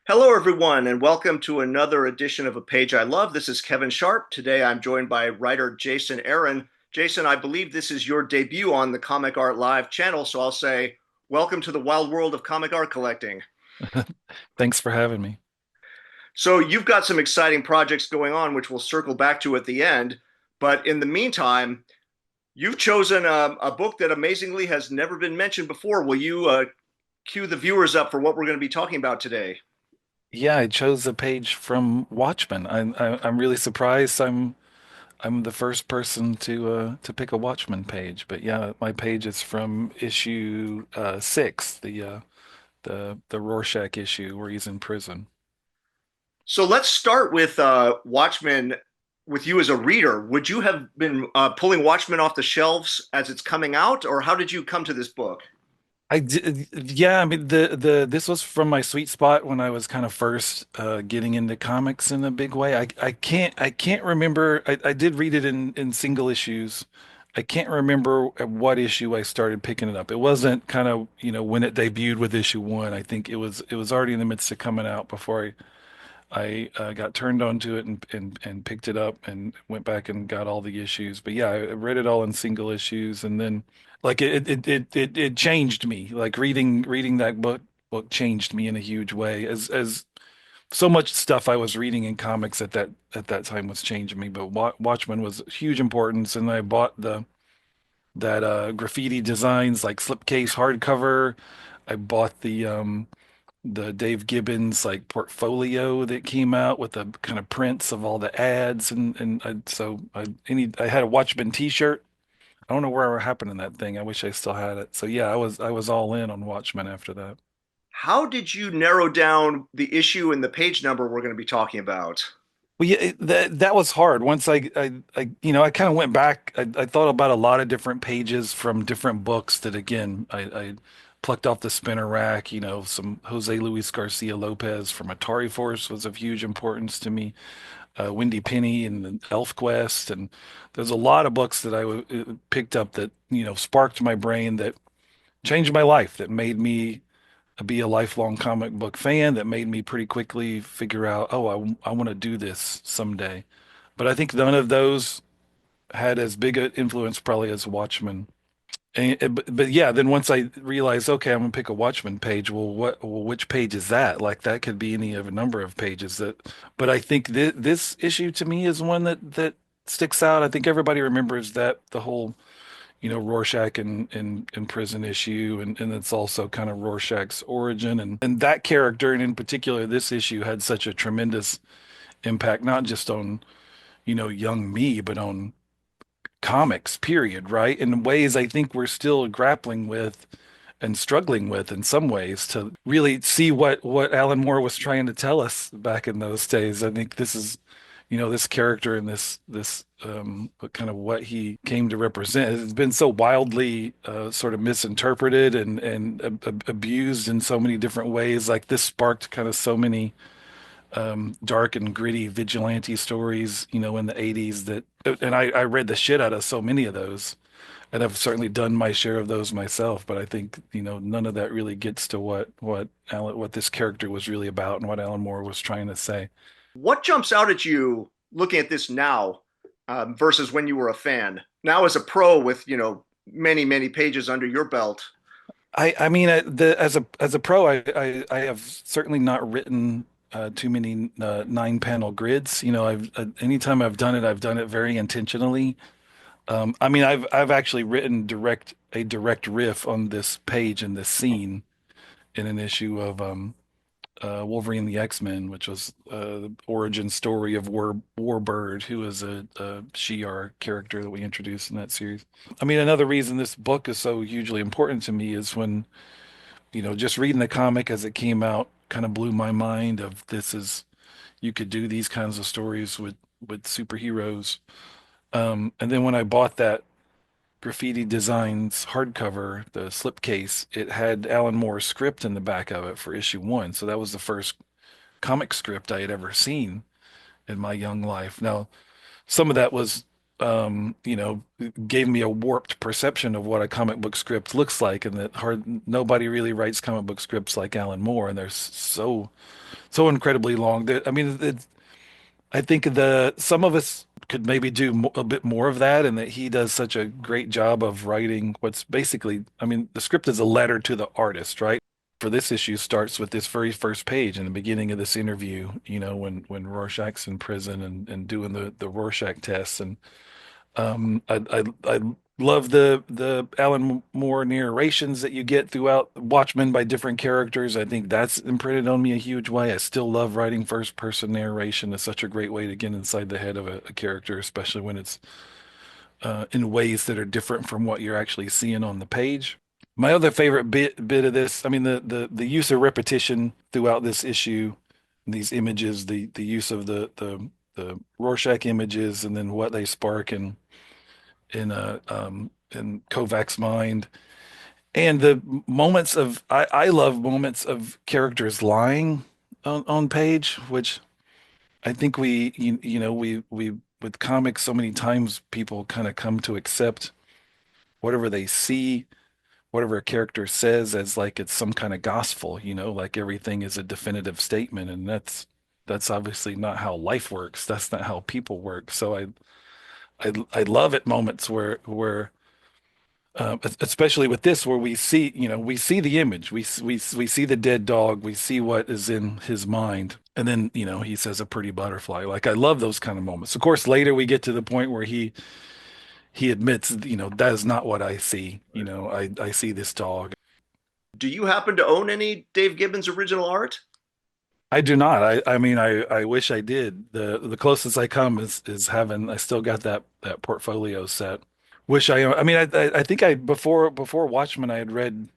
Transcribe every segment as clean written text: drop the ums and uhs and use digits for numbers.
Hello, everyone, and welcome to another edition of A Page I Love. This is Kevin Sharp. Today I'm joined by writer Jason Aaron. Jason, I believe this is your debut on the Comic Art Live channel, so I'll say welcome to the wild world of comic art collecting. Thanks for having me. So, you've got some exciting projects going on, which we'll circle back to at the end. But in the meantime, you've chosen a book that amazingly has never been mentioned before. Will you cue the viewers up for what we're going to be talking about today? Yeah, I chose a page from Watchmen. I'm really surprised. I'm the first person to pick a Watchmen page. But yeah, my page is from issue 6, the Rorschach issue where he's in prison. So let's start with Watchmen with you as a reader. Would you have been pulling Watchmen off the shelves as it's coming out, or how did you come to this book? I did, yeah. I mean, the this was from my sweet spot when I was kind of first getting into comics in a big way. I can't remember. I did read it in single issues. I can't remember at what issue I started picking it up. It wasn't kind of, when it debuted with issue 1. I think it was already in the midst of coming out before I got turned on to it and picked it up and went back and got all the issues. But yeah, I read it all in single issues, and then like it changed me. Like reading that book changed me in a huge way. As so much stuff I was reading in comics at that time was changing me. But Watchmen was huge importance, and I bought the that graffiti designs like slipcase hardcover. I bought the Dave Gibbons like portfolio that came out with the kind of prints of all the ads, and I had a Watchmen t-shirt. I don't know where happened in that thing. I wish I still had it. So yeah, I was all in on Watchmen after that. How did you narrow down the issue and the page number we're going to be talking about? Well, yeah, that was hard. Once I kind of went back. I thought about a lot of different pages from different books that, again, I plucked off the spinner rack. Some Jose Luis Garcia Lopez from Atari Force was of huge importance to me. Wendy Penny and ElfQuest, and there's a lot of books that I picked up that, sparked my brain, that changed my life, that made me be a lifelong comic book fan, that made me pretty quickly figure out, oh, I want to do this someday. But I think none of those had as big an influence probably as Watchmen. But yeah, then once I realized, okay, I'm gonna pick a Watchmen page. Well, which page is that? Like that could be any of a number of pages but I think this issue to me is one that sticks out. I think everybody remembers that the whole, Rorschach in prison issue, and it's also kind of Rorschach's origin, and that character, and in particular this issue, had such a tremendous impact, not just on, young me, but on comics, period, right? In ways I think we're still grappling with and struggling with in some ways to really see what Alan Moore was trying to tell us back in those days. I think this is, this character and this kind of what he came to represent. It's been so wildly sort of misinterpreted and abused in so many different ways. Like this sparked kind of so many dark and gritty vigilante stories, in the 80s and I read the shit out of so many of those. And I've certainly done my share of those myself, but I think, none of that really gets to what this character was really about and what Alan Moore was trying to say. What jumps out at you looking at this now versus when you were a fan? Now, as a pro with many many pages under your belt. I mean, as a pro, I have certainly not written too many 9-panel grids. Anytime I've done it very intentionally. I mean, I've actually written a direct riff on this page and this scene in an issue of Wolverine the X-Men, which was the origin story of Warbird, who is a Shi'ar character that we introduced in that series. I mean, another reason this book is so hugely important to me is when, just reading the comic as it came out kind of blew my mind of you could do these kinds of stories with superheroes. And then when I bought that Graffiti Designs hardcover, the slipcase, it had Alan Moore's script in the back of it for issue 1. So that was the first comic script I had ever seen in my young life. Now, some of that was, gave me a warped perception of what a comic book script looks like, and that nobody really writes comic book scripts like Alan Moore, and so incredibly long. I mean, I think the some of us could maybe do a bit more of that, and that he does such a great job of writing what's basically, I mean, the script is a letter to the artist, right? For this issue starts with this very first page in the beginning of this interview, when Rorschach's in prison and doing the Rorschach tests. And I love the Alan Moore narrations that you get throughout Watchmen by different characters. I think that's imprinted on me a huge way. I still love writing first person narration. It's such a great way to get inside the head of a character, especially when it's in ways that are different from what you're actually seeing on the page. My other favorite bit of this, I mean, the use of repetition throughout this issue, these images, the use of the Rorschach images, and then what they spark in Kovac's mind, and the moments of I love moments of characters lying on page, which I think we with comics so many times people kind of come to accept whatever they see, whatever a character says as like it's some kind of gospel, like everything is a definitive statement, and that's obviously not how life works. That's not how people work. So I love at moments where especially with this, where we see the image, we see the dead dog, we see what is in his mind, and then he says a pretty butterfly. Like, I love those kind of moments. Of course, later we get to the point where he admits, that is not what I see. I see this dog. Do you happen to own any Dave Gibbons original art? I do not. I mean, I wish I did. The closest I come is having. I still got that portfolio set. Wish I mean, I think before Watchmen, I had read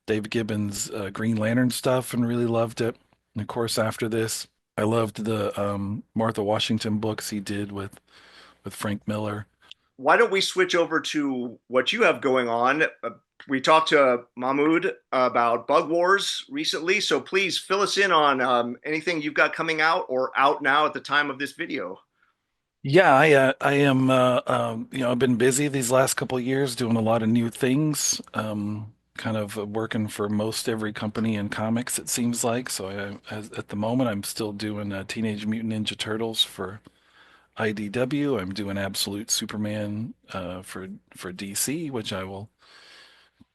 Dave Gibbons' Green Lantern stuff and really loved it. And of course, after this, I loved the Martha Washington books he did with Frank Miller. Why don't we switch over to what you have going on? We talked to Mahmoud about Bug Wars recently, so please fill us in on anything you've got coming out or out now at the time of this video. Yeah, I am I've been busy these last couple of years doing a lot of new things. Kind of working for most every company in comics, it seems like. So at the moment, I'm still doing Teenage Mutant Ninja Turtles for IDW. I'm doing Absolute Superman for DC, which I will,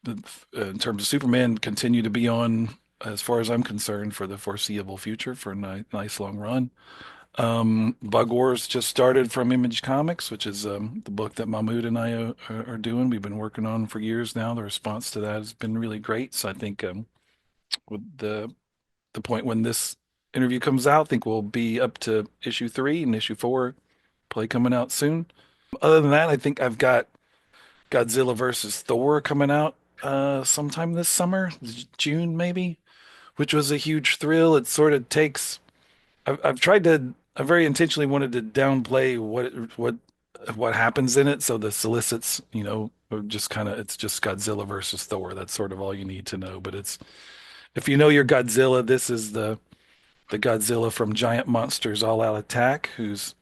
in terms of Superman, continue to be on, as far as I'm concerned, for the foreseeable future, for a nice long run. Bug Wars just started from Image Comics, which is the book that Mahmoud and I are doing. We've been working on for years now. The response to that has been really great. So I think with the point when this interview comes out, I think we'll be up to issue 3, and issue 4 probably coming out soon. Other than that, I think I've got Godzilla versus Thor coming out sometime this summer, June maybe, which was a huge thrill. It sort of takes. I've tried to. I very intentionally wanted to downplay what happens in it. So the solicits, are just kind of, it's just Godzilla versus Thor. That's sort of all you need to know. But it's, if you know your Godzilla, this is the Godzilla from Giant Monsters All Out Attack, who's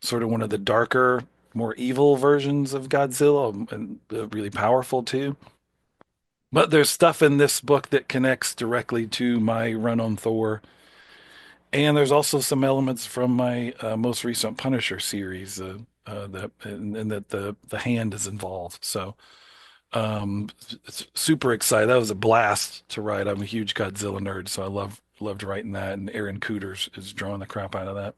sort of one of the darker, more evil versions of Godzilla, and really powerful too. But there's stuff in this book that connects directly to my run on Thor. And there's also some elements from my most recent Punisher series, and that the hand is involved. So it's super excited. That was a blast to write. I'm a huge Godzilla nerd, so I loved writing that. And Aaron Cooters is drawing the crap out of that.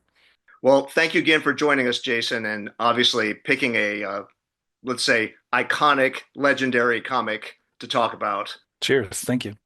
Well, thank you again for joining us, Jason, and obviously picking a, let's say, iconic, legendary comic to talk about. Cheers. Thank you.